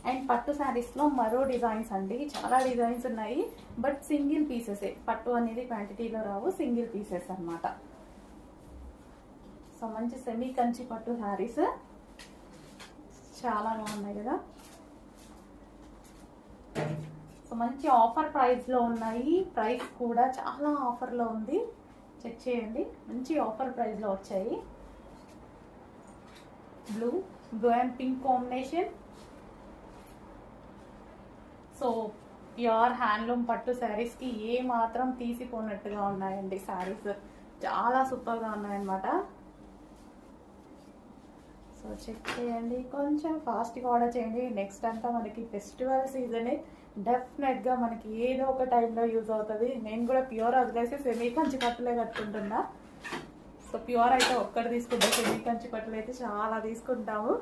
And పట్టు శారీస్లో మరో డిజైన్స్ అండి, చాలా డిజైన్స్ ఉన్నాయి. బట్ సింగిల్ పీసెసే, పట్టు అనేది క్వాంటిటీలో రావు, సింగిల్ పీసెస్ అన్నమాట. సో మంచి సెమీ కంచి పట్టు శారీస్ చాలా బాగున్నాయి కదా. సో మంచి ఆఫర్ ప్రైస్లో ఉన్నాయి, ప్రైస్ కూడా చాలా ఆఫర్లో ఉంది, చెక్ చేయండి. మంచి ఆఫర్ ప్రైస్లో వచ్చాయి. Blue and pink combination. So pure handloom పట్టు శారీస్కి ఏ మాత్రం తీసిపోనట్టుగా ఉన్నాయండి శారీస్, చాలా సూపర్గా ఉన్నాయన్నమాట. సో చెక్ చేయండి, కొంచెం ఫాస్ట్గా ఆర్డర్ చేయండి. నెక్స్ట్ అంతా మనకి ఫెస్టివల్ సీజనే, డెఫినెట్గా మనకి ఏదో ఒక టైంలో యూజ్ అవుతుంది. నేను కూడా ప్యూర్ వదిలేసి సెమీ కంచి పట్టులే కట్టుకుంటున్నా. సో ప్యూర్ అయితే ఒక్కటి తీసుకుంటాం, సెమీ కంచి పట్టులు అయితే చాలా తీసుకుంటాము.